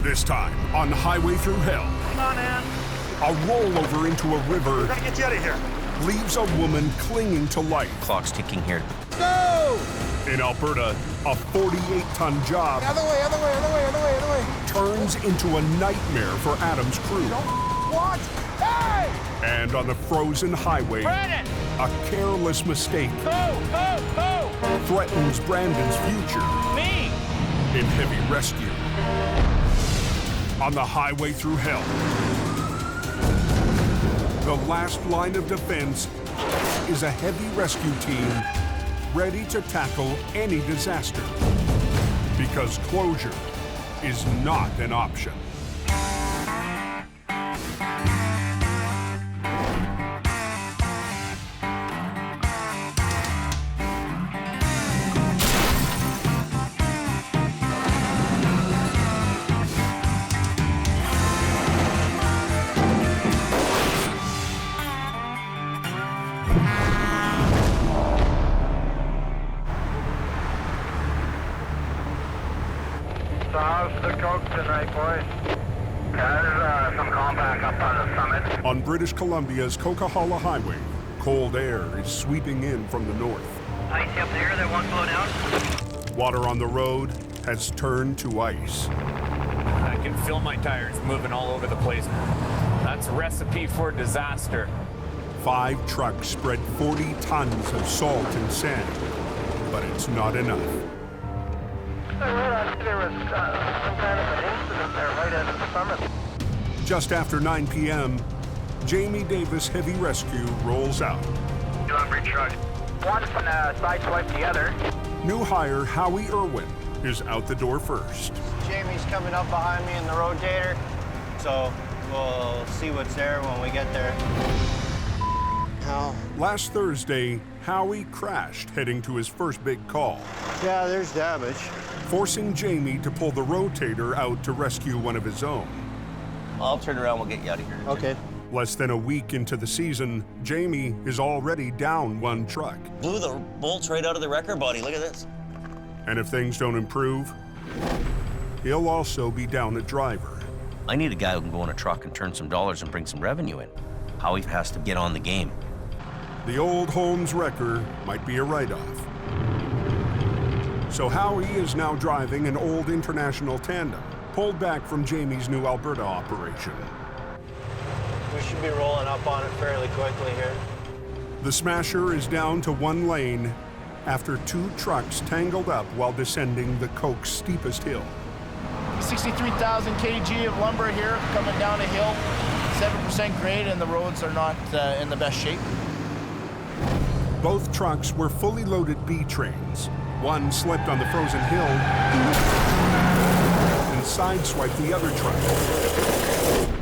This time on Highway Thru Hell. Come on, man. A rollover into a river. We're gonna get you out of here. Leaves a woman clinging to life. Clock's ticking here. Go! In Alberta, a 48-ton job Other way. turns into a nightmare for Adam's crew. What? Hey! And on the frozen highway, Brandon! a careless mistake Go! threatens Brandon's future Me! in heavy rescue. On the Highway Thru Hell, the last line of defense is a heavy rescue team ready to tackle any disaster, because closure is not an option. So how's the coke tonight, boys? There's some compact up on the summit. On British Columbia's Coquihalla Highway, cold air is sweeping in from the north. Ice up there that won't slow down? Water on the road has turned to ice. I can feel my tires moving all over the place. That's a recipe for disaster. 5 trucks spread 40 tons of salt and sand, but it's not enough. There was some kind of an incident there right at the summit. Just after 9 p.m., Jamie Davis Heavy Rescue rolls out. Delivery truck. One sideswiped the other. New hire Howie Irwin is out the door first. Jamie's coming up behind me in the rotator, so we'll see what's there when we get there. How? Last Thursday, Howie crashed heading to his first big call, Yeah, there's damage. forcing Jamie to pull the rotator out to rescue one of his own. I'll turn around, we'll get you out of here. Okay. Less than a week into the season, Jamie is already down 1 truck. Blew the bolts right out of the wrecker body. Look at this. And if things don't improve, he'll also be down a driver. I need a guy who can go in a truck and turn some dollars and bring some revenue in. Howie has to get on the game. The old Holmes wrecker might be a write-off. So Howie is now driving an old International tandem, pulled back from Jamie's new Alberta operation. We should be rolling up on it fairly quickly here. The Smasher is down to 1 lane after 2 trucks tangled up while descending the Coke's steepest hill. 63,000 kg of lumber here coming down a hill, 7% grade, and the roads are not in the best shape. Both trucks were fully loaded B trains. One slipped on the frozen hill and sideswiped the other truck.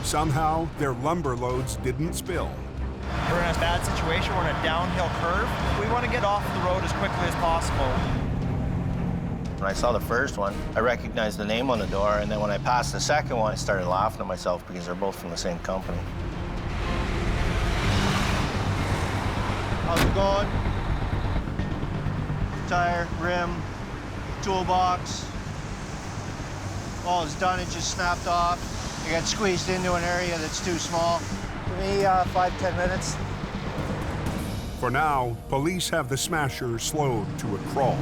Somehow, their lumber loads didn't spill. We're in a bad situation. We're in a downhill curve. We want to get off the road as quickly as possible. When I saw the first one, I recognized the name on the door, and then when I passed the second one, I started laughing at myself because they're both from the same company. How's it going? Tire, rim, toolbox. All it's done, it just snapped off. I got squeezed into an area that's too small. Give me 5-10 minutes. For now, police have the Smasher slowed to a crawl.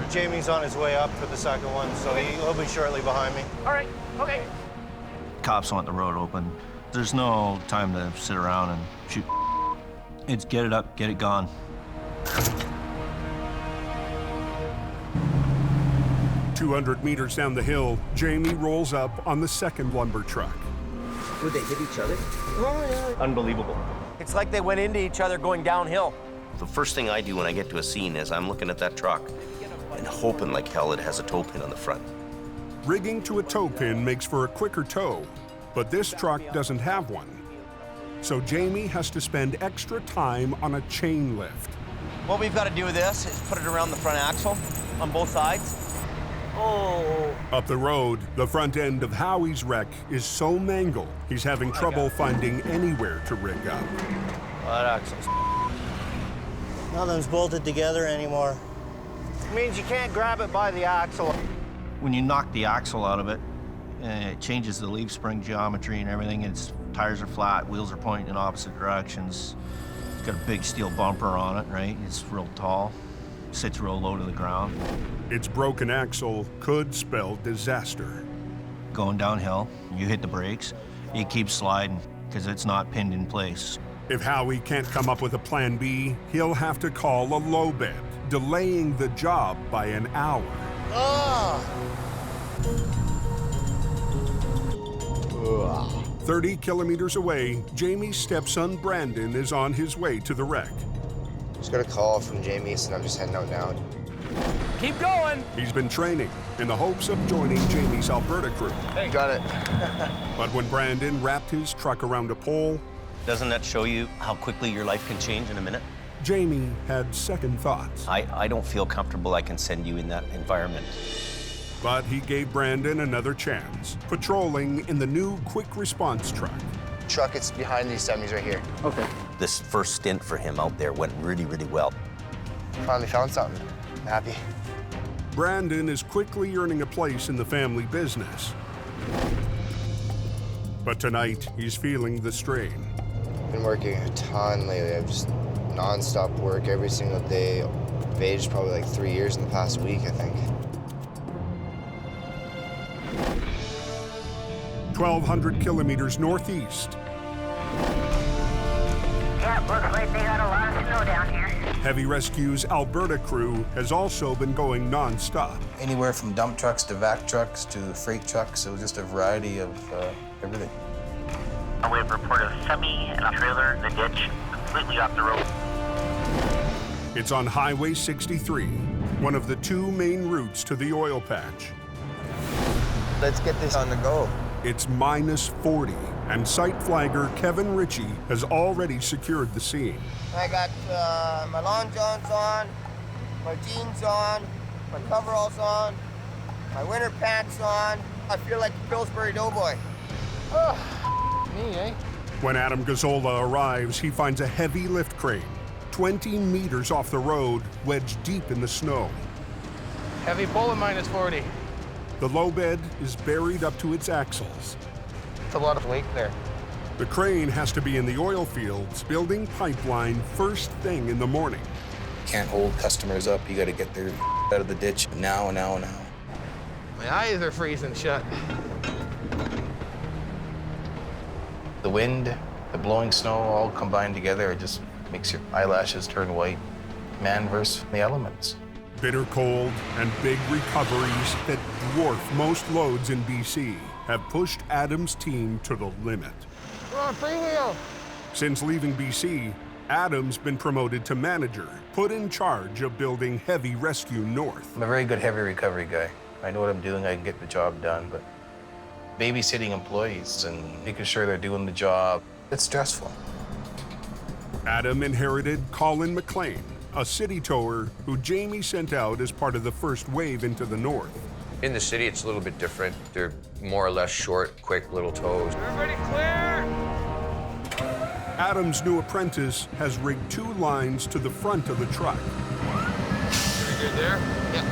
Jamie's on his way up for the second one, so he'll be shortly behind me. All right, okay. Cops want the road open. There's no time to sit around and shoot. It's get it up, get it gone. "200 meters down the hill, Jamie rolls up on the second lumber truck. Would they hit each other? Unbelievable. It's like they went into each other going downhill. The first thing I do when I get to a scene is I'm looking at that truck and hoping like hell it has a tow pin on the front. Rigging to a tow pin makes for a quicker tow, but this truck doesn't have one. So Jamie has to spend extra time on a chain lift. What we've got to do with this is put it around the front axle on both sides. Oh. Up the road, the front end of Howie's wreck is so mangled, he's having trouble finding anywhere to rig up. Well, that axle's... Nothing's bolted together anymore. It means you can't grab it by the axle. When you knock the axle out of it, it changes the leaf spring geometry and everything. Its tires are flat, wheels are pointing in opposite directions. It's got a big steel bumper on it, right? It's real tall, sits real low to the ground. Its broken axle could spell disaster. Going downhill, you hit the brakes, it keeps sliding because it's not pinned in place. If Howie can't come up with a plan B, he'll have to call a low bed, delaying the job by an hour. 30 kilometers away, Jamie's stepson Brandon is on his way to the wreck. Just got a call from Jamie, and I'm just heading out now. Keep going. He's been training in the hopes of joining Jamie's Alberta crew. Hey, got it. But when Brandon wrapped his truck around a pole, Doesn't that show you how quickly your life can change in a minute? Jamie had second thoughts. I don't feel comfortable I can send you in that environment. But he gave Brandon another chance, patrolling in the new quick response truck. Truck, it's behind these semis right here. Okay. This first stint for him out there went really, really well. Finally found something. I'm happy. Brandon is quickly earning a place in the family business. But tonight, he's feeling the strain. Been working a ton lately. I've just non-stop work every single day. I've aged probably like 3 years in the past week, I think. 1,200 kilometers northeast. Yeah, looks like they got a lot of snow down here. Heavy Rescue's Alberta crew has also been going non-stop. Anywhere from dump trucks to vac trucks to freight trucks. It was just a variety of everything. We have reported a semi and a trailer in the ditch, completely off the road. It's on Highway 63, one of the two main routes to the oil patch. Let's get this on the go. It's minus 40, and site flagger Kevin Ritchie has already secured the scene. I got my long johns on, my jeans on, my coveralls on, my winter pants on. I feel like a Pillsbury Doughboy. Me, eh? When Adam Gazzola arrives, he finds a heavy lift crane, 20 meters off the road, wedged deep in the snow. Heavy pull at minus 40. The low bed is buried up to its axles. It's a lot of weight there. The crane has to be in the oil fields, building pipeline first thing in the morning. Can't hold customers up. You got to get their out of the ditch now. My eyes are freezing shut. The wind, the blowing snow, all combined together, it just makes your eyelashes turn white. Man versus the elements. Bitter cold and big recoveries that dwarf most loads in BC have pushed Adam's team to the limit. Come on, freewheel. Since leaving BC, Adam's been promoted to manager, put in charge of building Heavy Rescue North. I'm a very good heavy recovery guy. I know what I'm doing, I can get the job done, but babysitting employees and making sure they're doing the job, it's stressful. Adam inherited Colin McLean, a city tower who Jamie sent out as part of the first wave into the north. In the city, it's a little bit different. They're more or less short, quick little tows. Everybody clear? Adam's new apprentice has rigged 2 lines to the front of the truck. Pretty good there? Yeah.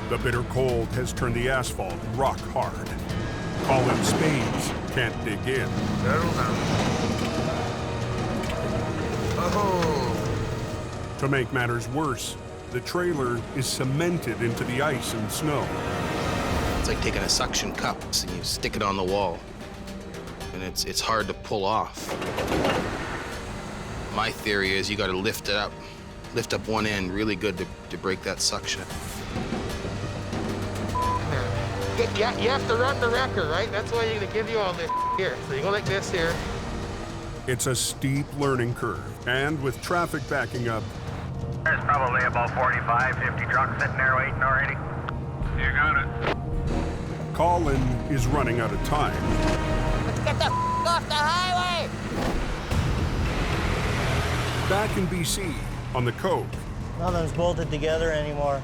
The bitter cold has turned the asphalt rock hard. Colin spades can't dig in. Settle down. Oh. To make matters worse, the trailer is cemented into the ice and snow. It's like taking a suction cup and you stick it on the wall, and it's hard to pull off. My theory is you got to lift up one end really good to break that suction. Yeah, you have to run the wrecker, right? That's why they give you all this here. So you go like this here. It's a steep learning curve, and with traffic backing up, There's probably about 45, 50 trucks sitting there waiting already. You got it. Colin is running out of time. Let's get the off the highway! Back in BC, on the Cove, Nothing's bolted together anymore.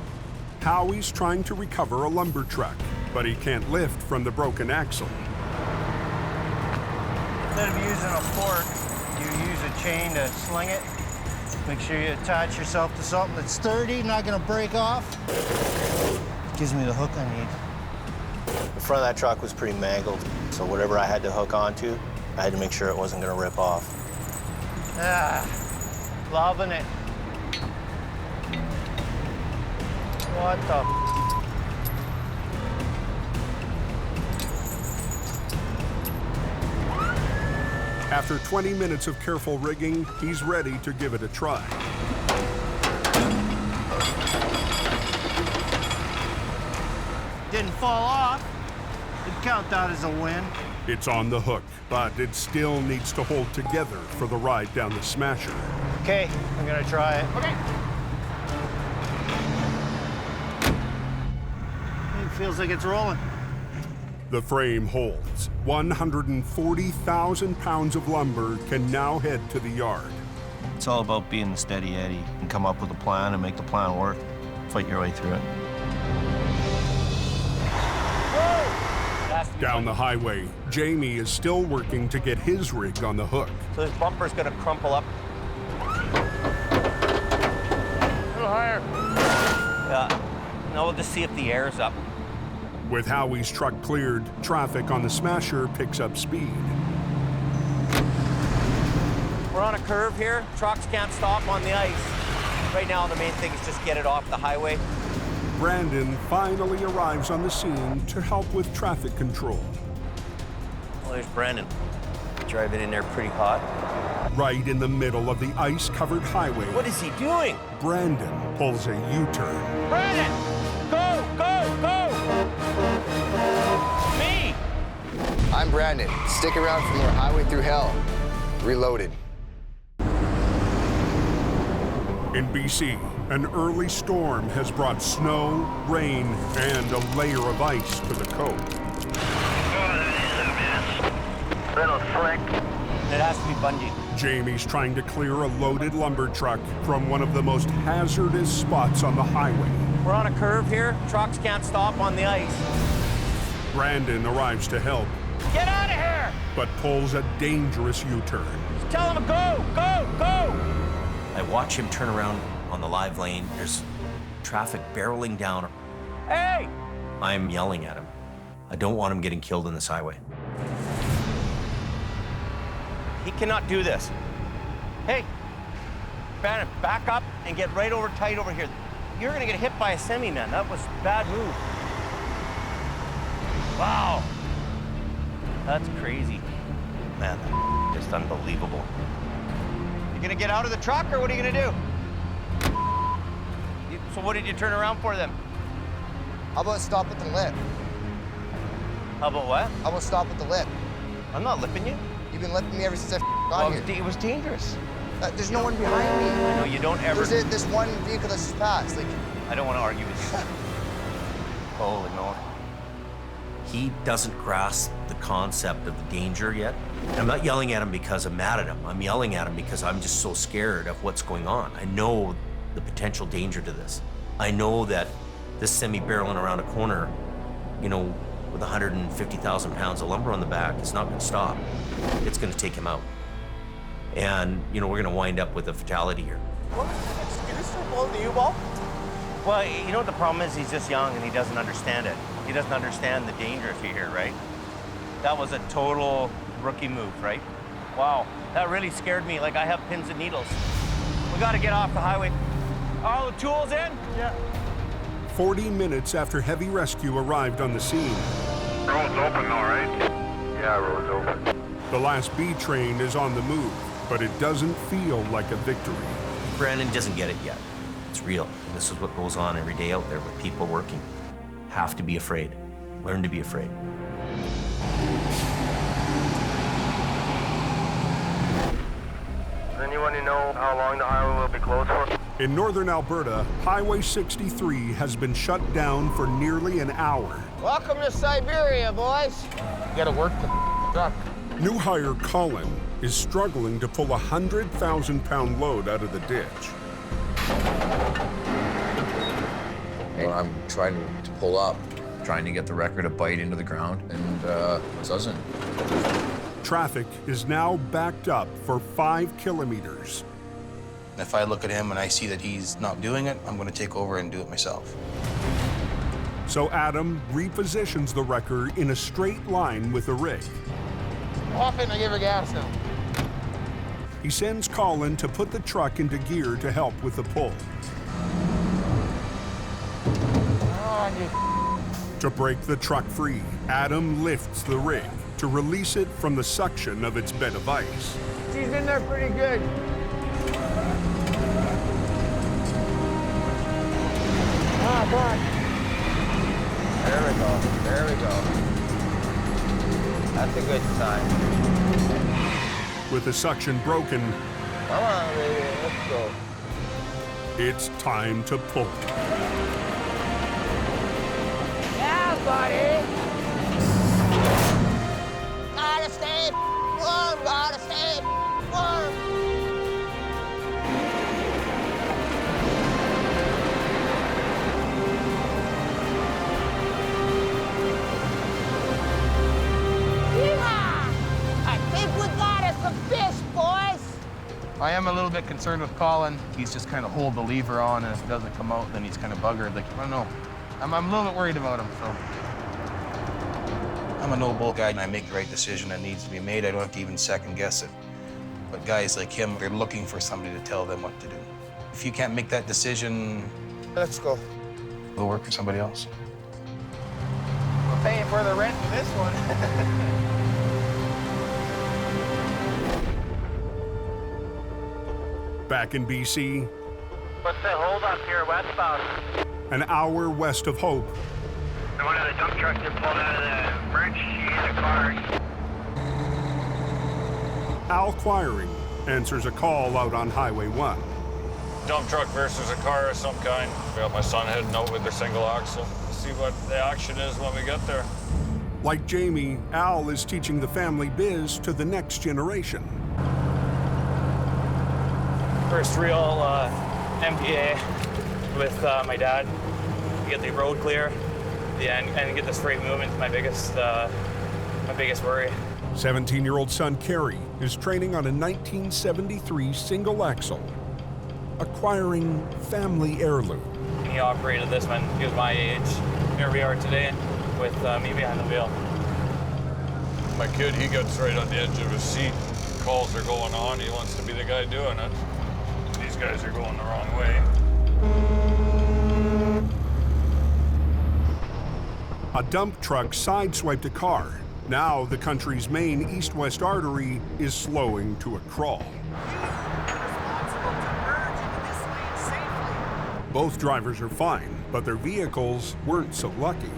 Howie's trying to recover a lumber truck, but he can't lift from the broken axle. There Instead of using a fork, you use a chain to sling it. Make sure you attach yourself to something that's sturdy, not gonna break off. Gives me the hook I need. The front of that truck was pretty mangled, so whatever I had to hook onto, I had to make sure it wasn't gonna rip off. Ah, loving it. What the? After 20 minutes of careful rigging, he's ready to give it a try. Didn't fall off. You'd count that as a win. It's on the hook, but it still needs to hold together for the ride down the Smasher. Okay, I'm gonna try it. Okay. It feels like it's rolling. The frame holds. 140,000 pounds of lumber can now head to the yard. It's all about being the steady Eddie and come up with a plan and make the plan work. Fight your way through it. Down the highway, Jamie is still working to get his rig on the hook. So this bumper's gonna crumple up. A little higher. Yeah. Now we'll just see if the air's up. With Howie's truck cleared, traffic on the Smasher picks up speed. We're on a curve here. Trucks can't stop on the ice. Right now, the main thing is just get it off the highway. Brandon finally arrives on the scene to help with traffic control. Well, there's Brandon. Driving in there pretty hot. Right in the middle of the ice-covered highway. What is he doing? Brandon pulls a U-turn. Brandon! Go, go, go! Me! I'm Brandon. Stick around for more Highway Thru Hell. Reloaded. In BC, an early storm has brought snow, rain, and a layer of ice to the cove. Little slick. It has to be bungee. Jamie's trying to clear a loaded lumber truck from one of the most hazardous spots on the highway. We're on a curve here. Trucks can't stop on the ice. Brandon arrives to help, Get out of here! but pulls a dangerous U-turn. Just tell him to go, go, go! I watch him turn around on the live lane. There's traffic barreling down. Hey! I'm yelling at him. I don't want him getting killed on this highway. He cannot do this. Hey, Brandon, back up and get right over tight over here. You're gonna get hit by a semi, man. That was a bad move. Wow. That's crazy. Man, that's just unbelievable. You gonna get out of the truck or what are you gonna do? So what did you turn around for then? How about stop at the lip? How about what? How about stop at the lip? I'm not lipping you. You've been lipping me ever since I got here. It was dangerous. There's no one behind me. I know you don't ever. There's this one vehicle that's just passed. Like, I don't want to argue with you. Holy moly. He doesn't grasp the concept of the danger yet. I'm not yelling at him because I'm mad at him. I'm yelling at him because I'm just so scared of what's going on. I know the potential danger to this. I know that this semi-barreling around a corner, you know, with 150,000 pounds of lumber on the back, it's not gonna stop. It's gonna take him out. And, you know, we're gonna wind up with a fatality here. What was the excuse for blowing the U-ball? Well, you know what the problem is? He's just young and he doesn't understand it. He doesn't understand the danger if you hear, right? That was a total rookie move, right? Wow, that really scared me. Like I have pins and needles. We gotta get off the highway. All the tools in? Yeah. 40 minutes after heavy rescue arrived on the scene. Road's open though, right? Yeah, road's open. The last B train is on the move, but it doesn't feel like a victory. Brandon doesn't get it yet. It's real. This is what goes on every day out there with people working. Have to be afraid. Learn to be afraid. Does anyone know how long the highway will be closed for? In northern Alberta, Highway 63 has been shut down for nearly an hour. Welcome to Siberia, boys. You gotta work the truck. New hire Colin is struggling to pull a 100,000-pound load out of the ditch. Well, I'm trying to pull up, trying to get the record to bite into the ground, and it doesn't. Traffic is now backed up for 5 kilometers. If I look at him and I see that he's not doing it, I'm going to take over and do it myself. So Adam repositions the wrecker in a straight line with the rig. Off it and I give her gas now. He sends Colin to put the truck into gear to help with the pull. To break the truck free, Adam lifts the rig to release it from the suction of its bed of ice. She's in there pretty good. Ah, God. There we go. There we go. That's a good sign. With the suction broken, Come on, baby. Let's go. it's time to pull. Yeah, buddy. Gotta stay warm. Gotta stay warm. I think we got us some fish, boys. I am a little bit concerned with Colin. He's just kind of hold the lever on, and if it doesn't come out, then he's kind of buggered. Like, I don't know. I'm a little bit worried about him, so. I'm a no-bull guy, and I make the right decision that needs to be made. I don't have to even second guess it. But guys like him, they're looking for somebody to tell them what to do. If you can't make that decision, Let's go. we'll work for somebody else. We're paying for the rent for this one. Back in BC, What's the hold up here westbound? an hour west of Hope, And one of the dump trucks that pulled out of the bridge, she's in the car. Al Quiring answers a call out on Highway 1. Dump truck versus a car of some kind. We got my son heading out with their single axle. See what the action is when we get there. Like Jamie, Al is teaching the family biz to the next generation. First real MPA with my dad. Get the road clear, and get this freight moving. My biggest worry. 17-year-old son Kerry is training on a 1973 single axle, acquiring family heirloom. He operated this when he was my age. Here we are today with me behind the wheel. My kid, he gets right on the edge of his seat. Calls are going on. He wants to be the guy doing it. These guys are going the wrong way. A dump truck sideswiped a car. Now the country's main east-west artery is slowing to a crawl. Both drivers are fine, but their vehicles weren't so lucky.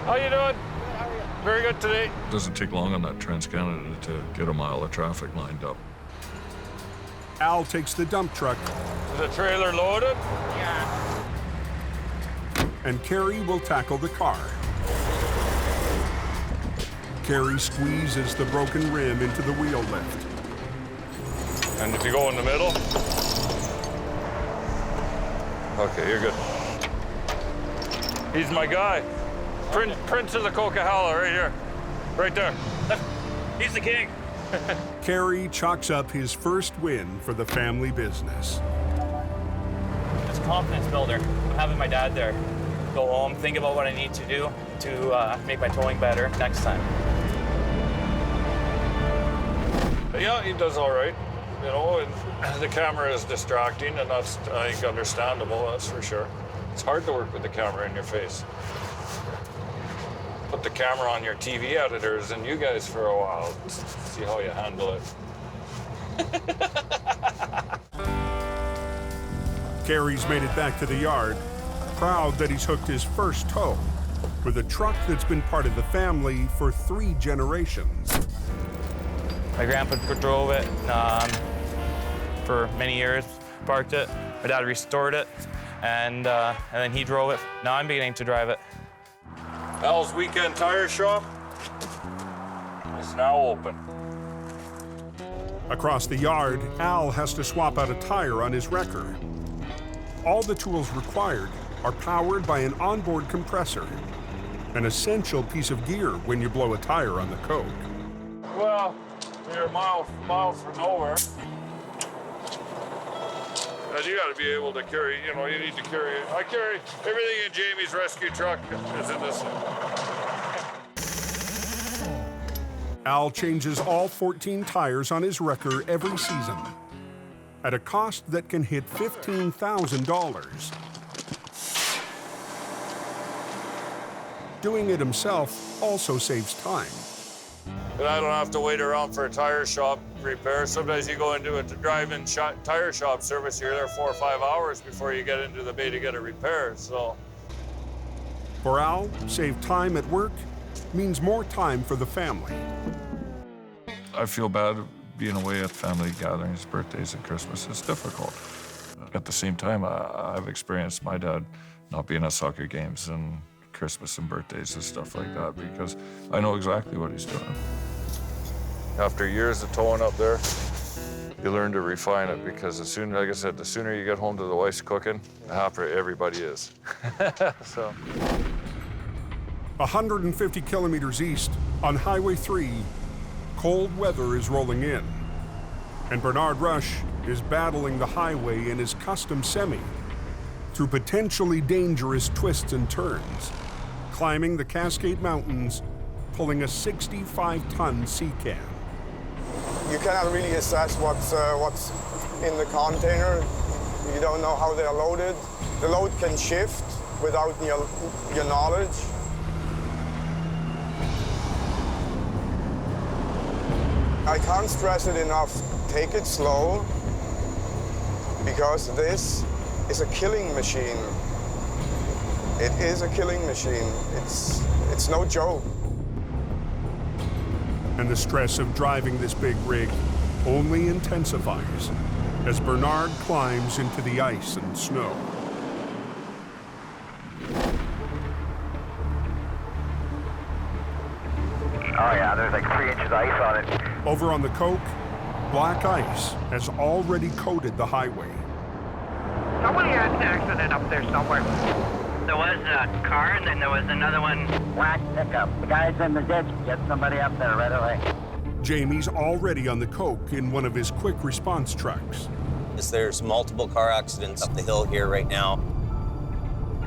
How you doing? Very good today. Doesn't take long on that Trans-Canada to get a mile of traffic lined up. Al takes the dump truck. Is the trailer loaded? Yeah. And Kerry will tackle the car. Kerry squeezes the broken rim into the wheel lift. And if you go in the middle? Okay, you're good. He's my guy. Prince of the Coquihalla, right here. Right there. He's the king. Kerry chalks up his first win for the family business. It's a confidence builder. I'm having my dad there. Go home, think about what I need to do to make my towing better next time. Yeah, he does all right. You know, and the camera is distracting, and that's, I think, understandable, that's for sure. It's hard to work with the camera in your face. Put the camera on your TV editors and you guys for a while. See how you handle it. Kerry's made it back to the yard, proud that he's hooked his first tow with a truck that's been part of the family for 3 generations. My grandpa drove it for many years, parked it. My dad restored it, and then he drove it. Now I'm beginning to drive it. Al's weekend tire shop is now open. Across the yard, Al has to swap out a tire on his wrecker. All the tools required are powered by an onboard compressor, an essential piece of gear when you blow a tire on the coke. Well, you're miles from nowhere. And you got to be able to carry, you know, you need to carry, I carry everything in Jamie's rescue truck is in this. Al changes all 14 tires on his wrecker every season at a cost that can hit $15,000. Doing it himself also saves time. And I don't have to wait around for a tire shop repair. Sometimes you go into a drive-in tire shop service, you're there 4 or 5 hours before you get into the bay to get it repaired, so. For Al, save time at work means more time for the family. I feel bad being away at family gatherings, birthdays, and Christmas. It's difficult. At the same time, I've experienced my dad not being at soccer games and Christmas and birthdays and stuff like that because I know exactly what he's doing. After years of towing up there, you learn to refine it because as soon, like I said, the sooner you get home to the wife's cooking, the happier everybody is. So. 150 kilometers east on Highway 3, cold weather is rolling in, and Bernard Rush is battling the highway in his custom semi through potentially dangerous twists and turns, climbing the Cascade Mountains, pulling a 65-ton sea can. You cannot really assess what's in the container. You don't know how they're loaded. The load can shift without your knowledge. I can't stress it enough. Take it slow, because this is a killing machine. It is a killing machine. It's no joke. And the stress of driving this big rig only intensifies as Bernard climbs into the ice and snow. Oh yeah, there's like 3 inches of ice on it. Over on the Coke, black ice has already coated the highway. Somebody had an accident up there somewhere. There was a car, and then there was another one. Black pickup. The guy's in the ditch. Get somebody up there right away. Jamie's already on the Coke in one of his quick response trucks. There's multiple car accidents up the hill here right now.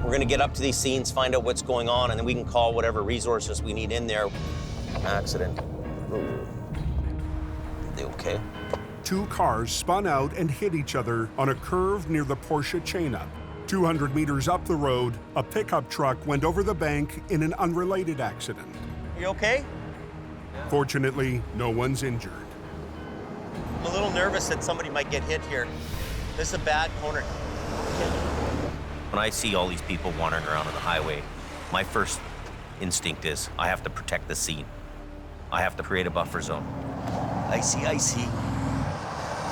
We're gonna get up to these scenes, find out what's going on, and then we can call whatever resources we need in there. Accident. Ooh. Are they okay? 2 cars spun out and hit each other on a curve near the Porsche chain-up. 200 meters up the road, a pickup truck went over the bank in an unrelated accident. You okay? Fortunately, no one's injured. I'm a little nervous that somebody might get hit here. This is a bad corner. When I see all these people wandering around on the highway, my first instinct is I have to protect the scene. I have to create a buffer zone. I see. See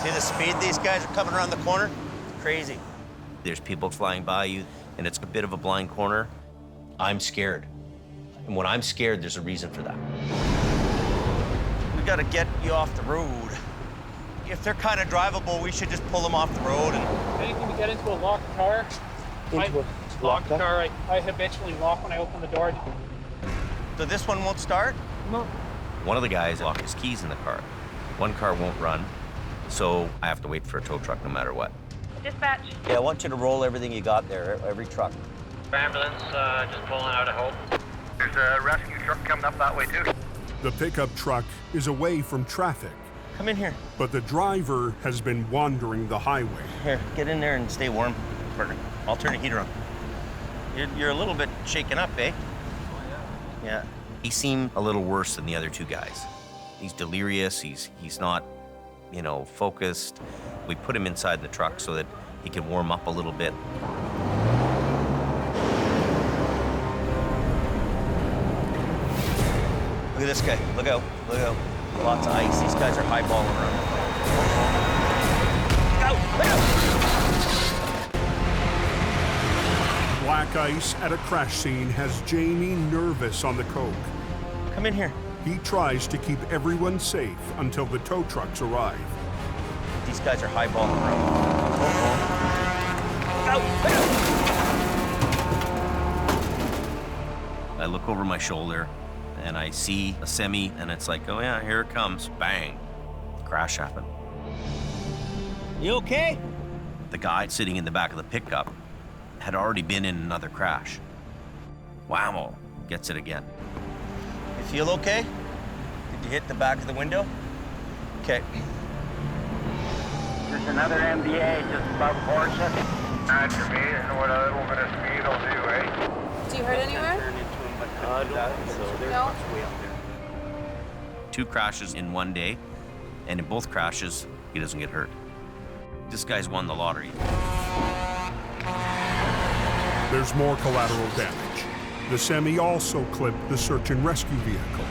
the speed these guys are coming around the corner? Crazy. There's people flying by you, and it's a bit of a blind corner. I'm scared. And when I'm scared, there's a reason for that. We gotta get you off the road. If they're kind of drivable, we should just pull them off the road. And Anything to get into a locked car? Locked car, I habitually lock when I open the door. So this one won't start? No. One of the guys locked his keys in the car. One car won't run, so I have to wait for a tow truck no matter what. Dispatch. Yeah, I want you to roll everything you got there, every truck. Ambulance, just pulling out of Hope. There's a rescue truck coming up that way too. The pickup truck is away from traffic. Come in here. But the driver has been wandering the highway. Here, get in there and stay warm, partner. I'll turn the heater on. You're a little bit shaken up, eh? Oh, yeah. Yeah. He seemed a little worse than the other 2 guys. He's delirious, he's not, focused. We put him inside the truck so that he can warm up a little bit. Look at this guy, look out. Lots of ice, these guys are highballing around. Look out! Black ice at a crash scene has Jamie nervous on the Coke. Come in here. He tries to keep everyone safe until the tow trucks arrive. These guys are highballing around. I look over my shoulder and I see a semi, and it's like, oh yeah, here it comes. Bang. Crash happened. You okay? The guy sitting in the back of the pickup had already been in another crash. Whammo, gets it again. You feel okay? Did you hit the back of the window? Okay. There's another MBA just above Porsche. After me, and what a little bit of speed will do, eh? Do you hurt anywhere? No. 2 crashes in one day, and in both crashes, he doesn't get hurt. This guy's won the lottery. There's more collateral damage. The semi also clipped the search and rescue vehicle.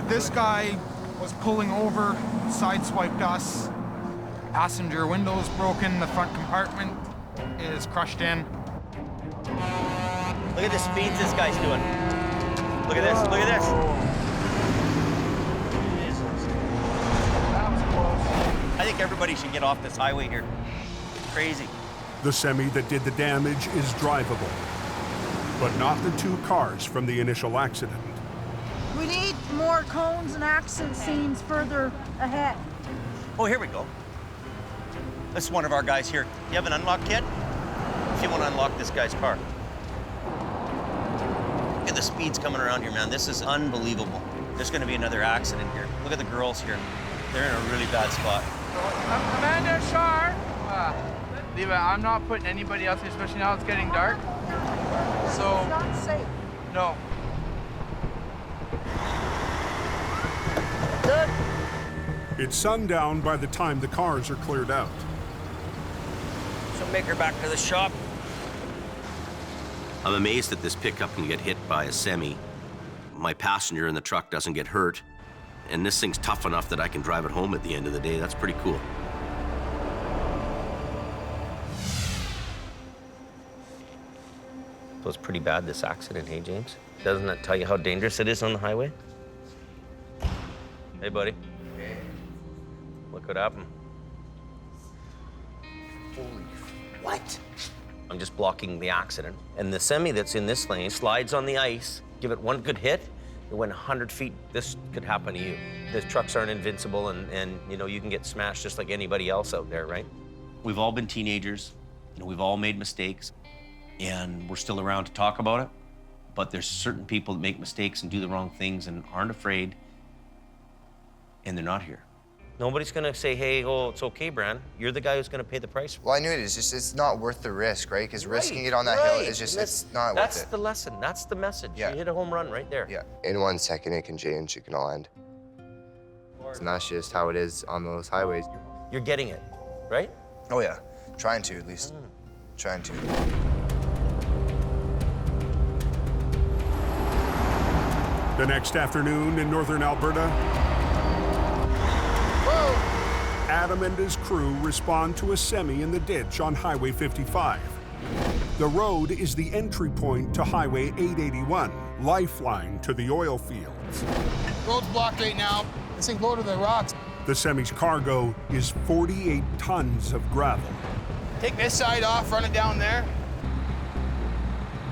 This guy was pulling over, sideswiped us. Passenger window's broken, the front compartment is crushed in. Look at the speeds this guy's doing. Look at this, look at this. I think everybody should get off this highway here. It's crazy. The semi that did the damage is drivable, but not the 2 cars from the initial accident. We need more cones and accident scenes further ahead. Oh, here we go. This is one of our guys here. You have an unlock kit? If you want to unlock this guy's car. Look at the speeds coming around here, man. This is unbelievable. There's going to be another accident here. Look at the girls here. They're in a really bad spot. Amanda, Shar. Leave it. I'm not putting anybody else, especially now it's getting dark. So. It's not safe. No. Good. It's sundown by the time the cars are cleared out. So make her back to the shop. I'm amazed that this pickup can get hit by a semi. My passenger in the truck doesn't get hurt. And this thing's tough enough that I can drive it home at the end of the day. That's pretty cool. So it's pretty bad, this accident, hey, James? Doesn't that tell you how dangerous it is on the highway? Hey, buddy. Hey. Look what happened. Holy, what? I'm just blocking the accident. And the semi that's in this lane slides on the ice. Give it one good hit, it went 100 feet. This could happen to you. The trucks aren't invincible, and you know, you can get smashed just like anybody else out there, right? We've all been teenagers. You know, we've all made mistakes, and we're still around to talk about it. But there's certain people that make mistakes and do the wrong things and aren't afraid, and they're not here. Nobody's gonna say, hey, oh, it's okay, Bran. You're the guy who's gonna pay the price. Well, I knew it. It's just, it's not worth the risk, right? Because risking it on that hill is just, it's not worth it. That's the lesson. That's the message. Yeah. You hit a home run right there. Yeah. In 1 second, it can change. It can all end. And that's just how it is on those highways. You're getting it, right? Oh, yeah. Trying to, at least. Trying to. The next afternoon in northern Alberta, Adam and his crew respond to a semi in the ditch on Highway 55. The road is the entry point to Highway 881, lifeline to the oil fields. Road's blocked right now. This thing's loaded with rocks. The semi's cargo is 48 tons of gravel. Take this side off, run it down there.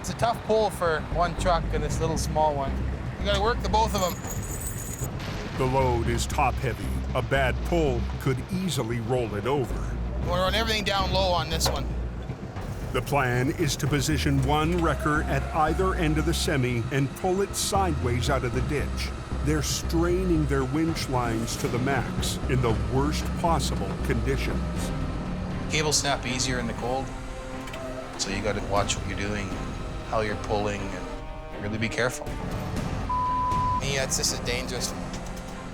It's a tough pull for one truck and this little small one. You gotta work the both of them. The load is top-heavy. A bad pull could easily roll it over. We'll run everything down low on this one. The plan is to position one wrecker at either end of the semi and pull it sideways out of the ditch. They're straining their winch lines to the max in the worst possible conditions. Cables snap easier in the cold, so you got to watch what you're doing, how you're pulling, and really be careful. Yeah, this is dangerous.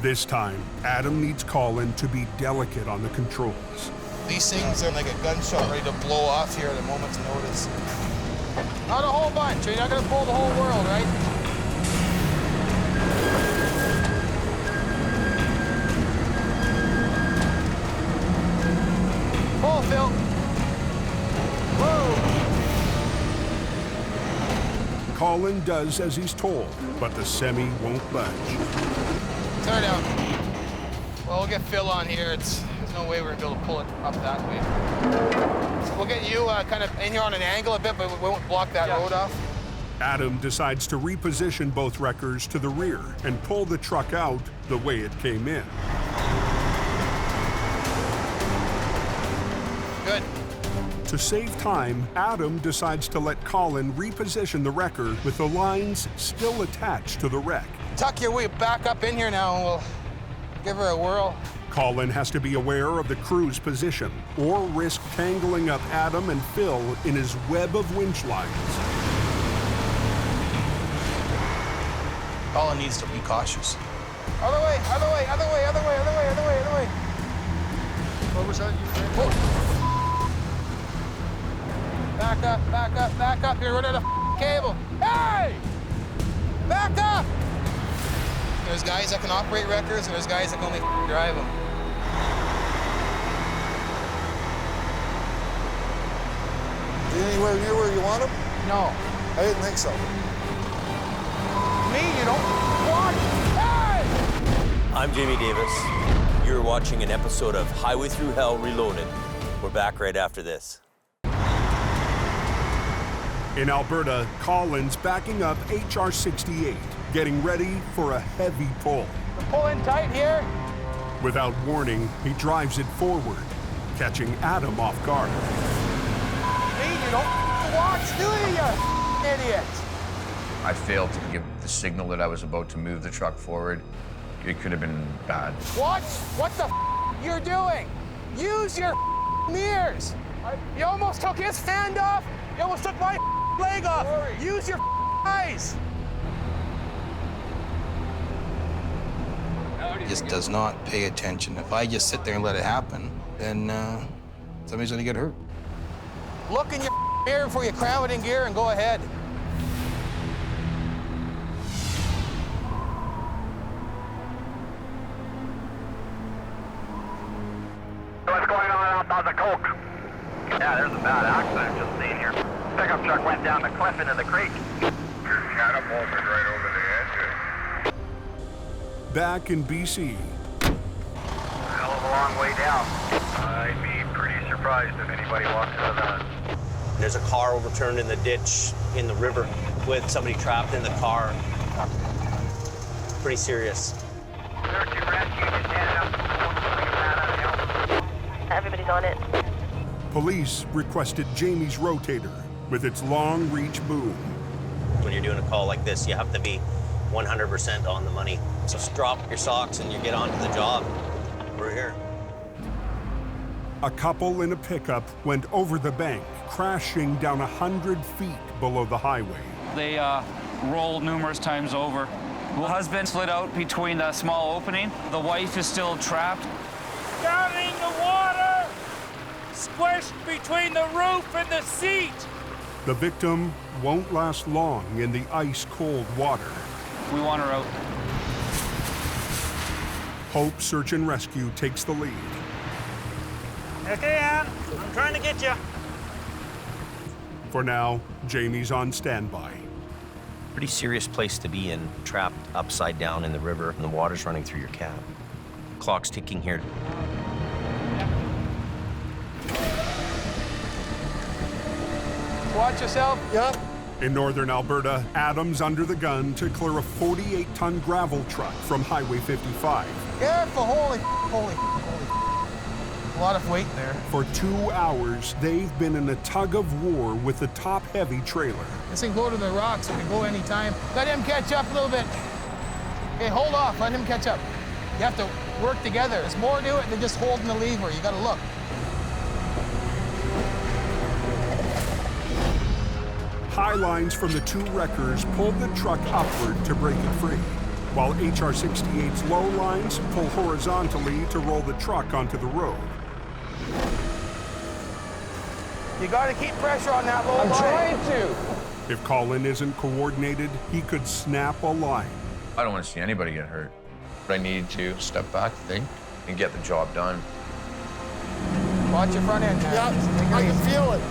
This time, Adam needs Colin to be delicate on the controls. These things are like a gunshot ready to blow off here at a moment's notice. Not a whole bunch. You're not going to pull the whole world, right? Pull, Phil. Whoa. Colin does as he's told, but the semi won't budge. Tear down. Well, we'll get Phil on here. It's There's no way we're gonna be able to pull it up that way. We'll get you kind of in here on an angle a bit, but we won't block that road off. Adam decides to reposition both wreckers to the rear and pull the truck out the way it came in. Good. To save time, Adam decides to let Colin reposition the wrecker with the lines still attached to the wreck. Tuck your way back up in here now and we'll give her a whirl. Colin has to be aware of the crew's position or risk tangling up Adam and Phil in his web of winch lines. Colin needs to be cautious. Other way, other way, other way, other way, other way, other way, other way. What was that? Back up, back up, back up. You're running a cable. Hey! Back up! There's guys that can operate wreckers, and there's guys that can only drive them. Anywhere near where you want them? No. I didn't think so. Me, you don't want. Hey! I'm Jamie Davis. You're watching an episode of Highway Thru Hell Reloaded. We're back right after this. In Alberta, Colin's backing up HR-68, getting ready for a heavy pull. We're pulling tight here. Without warning, he drives it forward, catching Adam off guard. Me, you don't watch, do you idiot? I failed to give the signal that I was about to move the truck forward. It could have been bad. Watch what the you're doing. Use your mirrors. You almost took his hand off. You almost took my leg off. Use your eyes. He just does not pay attention. If I just sit there and let it happen, then somebody's gonna get hurt. Look in your mirror before you cram it in gear and go ahead. What's going on out on the Coke? Yeah, there's a bad accident just seen here. Pickup truck went down the cliff into the creek. Catapulted right over the edge. Back in BC. Hell of a long way down. I'd be pretty surprised if anybody walks out of that. There's a car overturned in the ditch in the river with somebody trapped in the car. Pretty serious. Search and rescue, just headed up. Everybody's on it. Police requested Jamie's rotator with its long-reach boom. When you're doing a call like this, you have to be 100% on the money. So just drop your socks and you get on to the job. We're here. A couple in a pickup went over the bank, crashing down 100 feet below the highway. They rolled numerous times over. The husband slid out between the small opening. The wife is still trapped. Down in the water! Squished between the roof and the seat! The victim won't last long in the ice-cold water. We want her out. Hope Search and Rescue takes the lead. Okay, Ann, I'm trying to get you. For now, Jamie's on standby. Pretty serious place to be in, trapped upside down in the river and the water's running through your cab. Clock's ticking here. Watch yourself. Yep. In northern Alberta, Adam's under the gun to clear a 48-ton gravel truck from Highway 55. Careful, holy. A lot of weight there. For 2 hours, they've been in a tug-of-war with the top-heavy trailer. This thing go to the rocks, it can go anytime. Let him catch up a little bit. Okay, hold off, let him catch up. You have to work together. There's more to it than just holding the lever. You gotta look. High lines from the two wreckers pulled the truck upward to break it free, while HR-68's low lines pull horizontally to roll the truck onto the road. You gotta keep pressure on that low line. I'm trying to. If Colin isn't coordinated, he could snap a line. I don't want to see anybody get hurt. But I need to step back, think, and get the job done. Watch your front end, man. Yeah, I can feel it.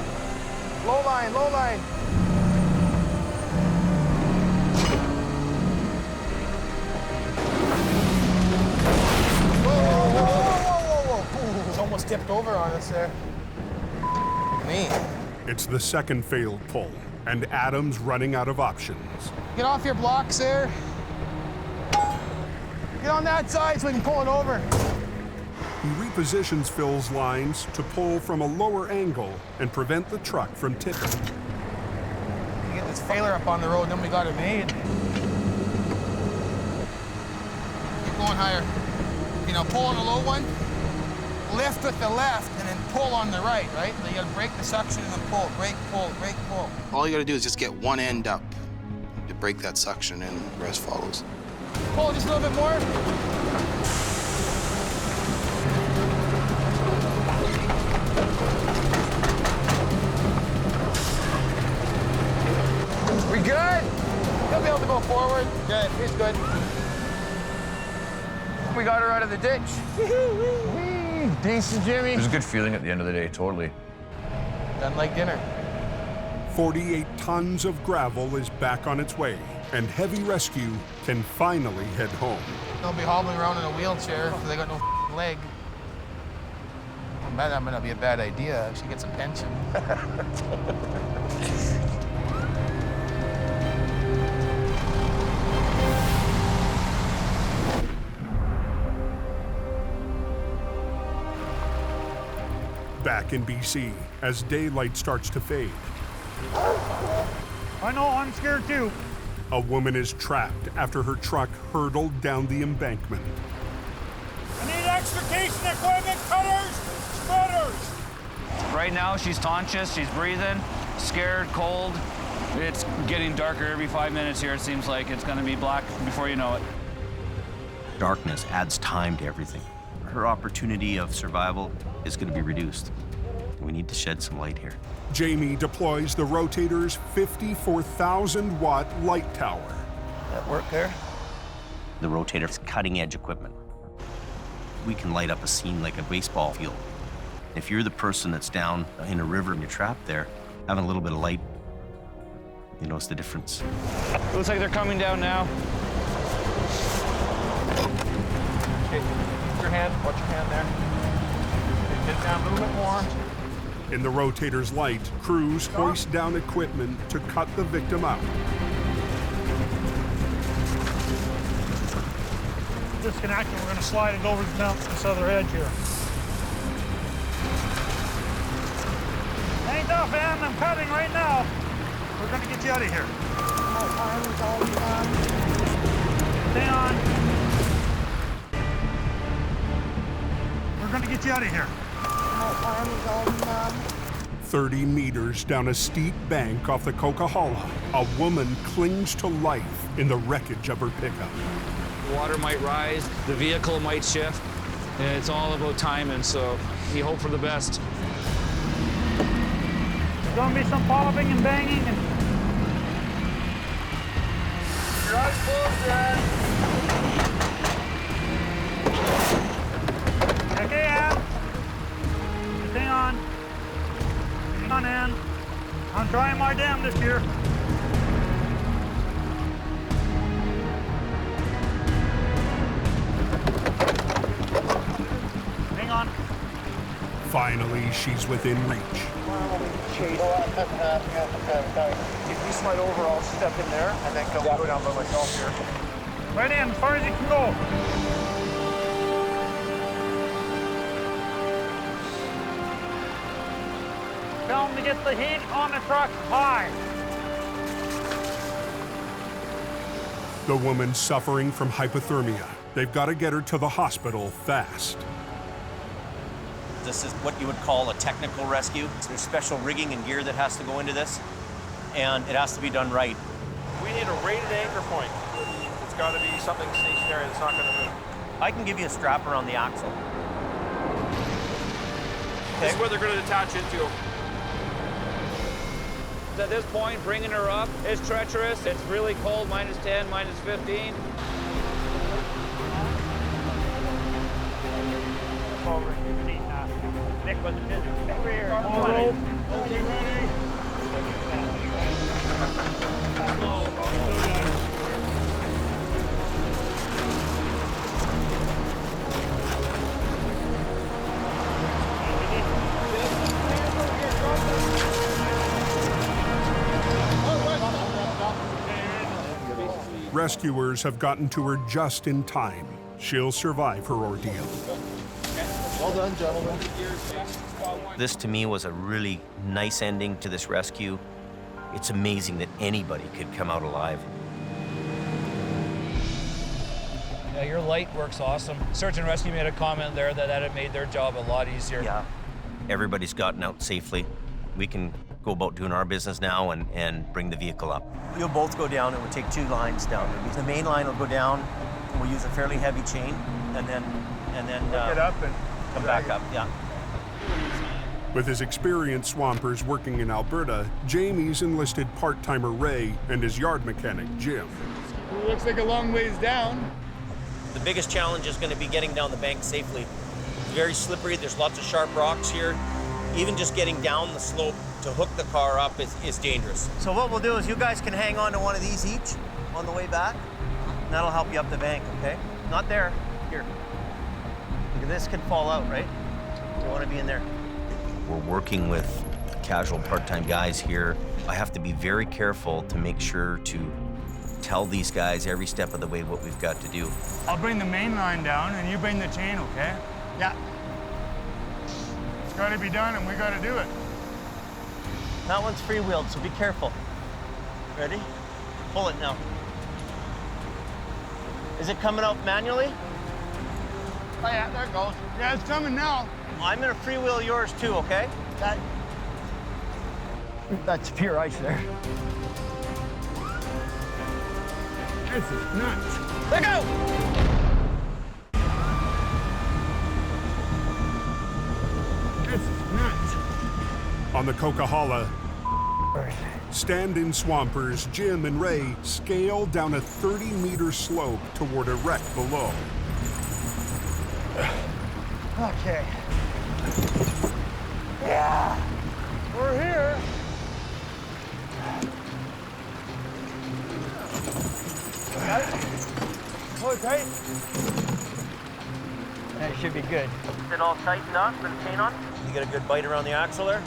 Low line, low line. tipped over on us there. Me. It's the second failed pull, and Adam's running out of options. Get off your blocks there. Get on that side so we can pull it over. He repositions Phil's lines to pull from a lower angle and prevent the truck from tipping. Get this failer up on the road, then we got it made. Keep going higher. You know, pull on the low one, lift with the left, and then pull on the right, right? So you gotta break the suction and then pull, break, pull, break, pull. All you gotta do is just get one end up to break that suction, and the rest follows. Pull just a little bit more. We good? He'll be able to go forward. Good, he's good. We got her out of the ditch. Decent, Jimmy. It was a good feeling at the end of the day, totally. Done like dinner. 48 tons of gravel is back on its way, and heavy rescue can finally head home. They'll be hobbling around in a wheelchair because they got no leg. Man, that might not be a bad idea. She gets a pension. Back in BC, as daylight starts to fade, I know, I'm scared too. a woman is trapped after her truck hurtled down the embankment. I need extrication equipment, cutters, spreaders. Right now, she's conscious, she's breathing, scared, cold. It's getting darker every 5 minutes here, it seems like. It's gonna be black before you know it. Darkness adds time to everything. Her opportunity of survival is going to be reduced. We need to shed some light here. Jamie deploys the rotator's 54,000-watt light tower. That work there? The rotator's cutting-edge equipment. We can light up a scene like a baseball field. If you're the person that's down in a river and you're trapped there, having a little bit of light, you notice the difference. Looks like they're coming down now. Okay, your hand, watch your hand there. Get it down a little bit more. In the rotator's light, crews hoist down equipment to cut the victim out. Disconnect and we're gonna slide it over this other edge here. Ain't tough, Ann, I'm cutting right now. We're gonna get you out of here. Stay on. We're gonna get you out of here. 30 meters down a steep bank off the Coquihalla, a woman clings to life in the wreckage of her pickup. The water might rise, the vehicle might shift, and it's all about timing, so you hope for the best. There's gonna be some popping and banging and... Your eyes closed, Dad. Okay, Ann. Stay on. Hang on, Ann. I'm trying my damnedest here. Hang on. Finally, she's within reach. If you slide over, I'll step in there and then go down by myself here. Right in, as far as you can go. Tell them to get the heat on the truck high. The woman's suffering from hypothermia. They've got to get her to the hospital fast. This is what you would call a technical rescue. There's special rigging and gear that has to go into this, and it has to be done right. We need a rated anchor point. It's got to be something stationary that's not going to move. I can give you a strap around the axle. This is where they're going to attach into. At this point, bringing her up is treacherous. It's really cold, -10, -15. Over. Nick was a ninja. Over here. On the rope. Okay, ready? rescuers have gotten to her just in time. She'll survive her ordeal. Well done, gentlemen. This to me was a really nice ending to this rescue. It's amazing that anybody could come out alive. Yeah, your light works awesome. Search and Rescue made a comment there that it made their job a lot easier. Yeah. Everybody's gotten out safely. We can go about doing our business now and bring the vehicle up. We'll both go down and we'll take 2 lines down. The main line will go down, and we'll use a fairly heavy chain, and then Get up and come back up, yeah. With his experienced swampers working in Alberta, Jamie's enlisted part-timer Ray and his yard mechanic Jim. It looks like a long ways down. The biggest challenge is going to be getting down the bank safely. It's very slippery, there's lots of sharp rocks here. Even just getting down the slope to hook the car up is dangerous. So what we'll do is you guys can hang on to one of these each on the way back, and that'll help you up the bank, okay? Not there, here. Look, this could fall out, right? You want to be in there. We're working with casual part-time guys here. I have to be very careful to make sure to tell these guys every step of the way what we've got to do. I'll bring the main line down and you bring the chain, okay? Yeah. It's gotta be done and we gotta do it. That one's free-wheeled, so be careful. Ready? Pull it now. Is it coming out manually? Oh yeah, there it goes. Yeah, it's coming now. I'm gonna free-wheel yours too, okay? That's pure ice there. This is nuts. Let go! This is nuts. On the Coquihalla, stand-in swampers Jim and Ray scale down a 30-meter slope toward a wreck below. Okay. Yeah. We're here. Got it? Hold it tight. That should be good. Is it all tightened up with the chain on? You get a good bite around the axle there?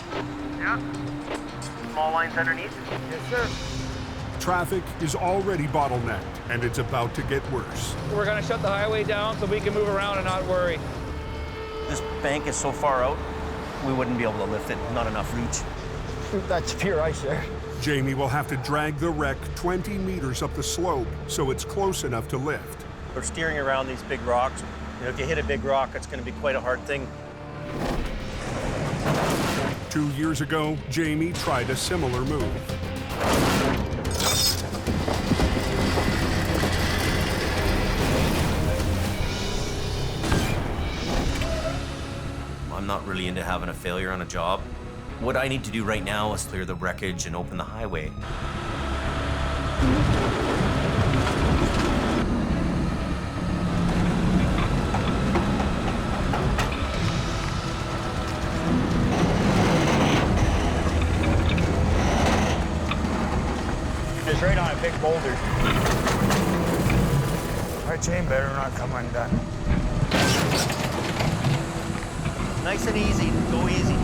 Yeah. Small lines underneath? Yes, sir. Traffic is already bottlenecked, and it's about to get worse. We're gonna shut the highway down so we can move around and not worry. This bank is so far out, we wouldn't be able to lift it. Not enough reach. That's pure ice there. Jamie will have to drag the wreck 20 meters up the slope so it's close enough to lift. We're steering around these big rocks. You know, if you hit a big rock, it's going to be quite a hard thing. 2 years ago, Jamie tried a similar move. I'm not really into having a failure on a job. What I need to do right now is clear the wreckage and open the highway. It's right on a big boulder. Our chain better not come undone. Nice and easy, go easy.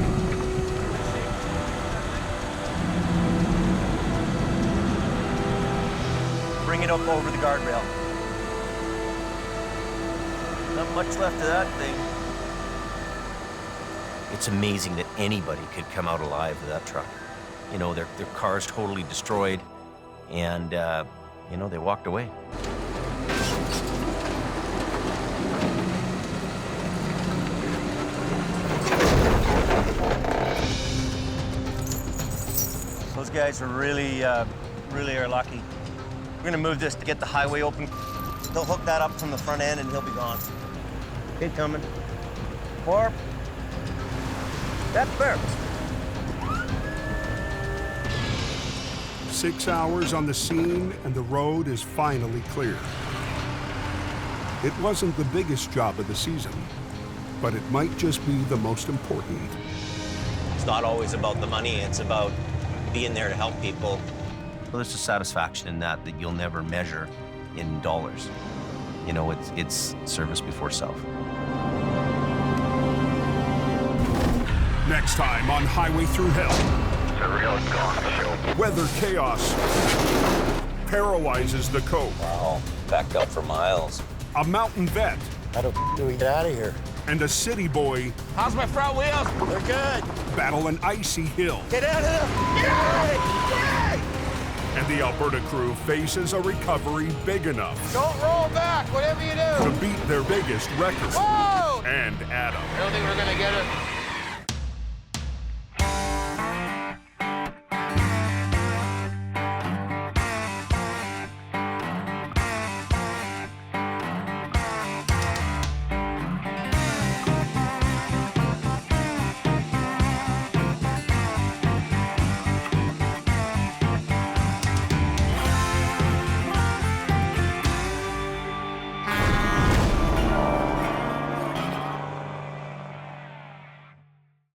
Bring it up over the guardrail. Not much left of that thing. It's amazing that anybody could come out alive with that truck. You know, their car's totally destroyed, and, you know, they walked away. Those guys are really are lucky. We're gonna move this to get the highway open. They'll hook that up from the front end and he'll be gone. Okay, coming. Warp. That's fair. 6 hours on the scene and the road is finally clear. It wasn't the biggest job of the season, but it might just be the most important. It's not always about the money, it's about being there to help people. Well, there's a satisfaction in that you'll never measure in dollars. You know, it's service before self. Next time on Highway Thru Hell. It's a real gong show. Weather chaos paralyzes the coach. Wow, backed up for miles. A mountain vet. How the do we get out of here? And a city boy. How's my front wheels? They're good. Battle an icy hill. Get out of there! Get out of it! And the Alberta crew faces a recovery big enough Don't roll back, whatever you do. to beat their biggest record. Whoa! And Adam. I don't think we're gonna get it.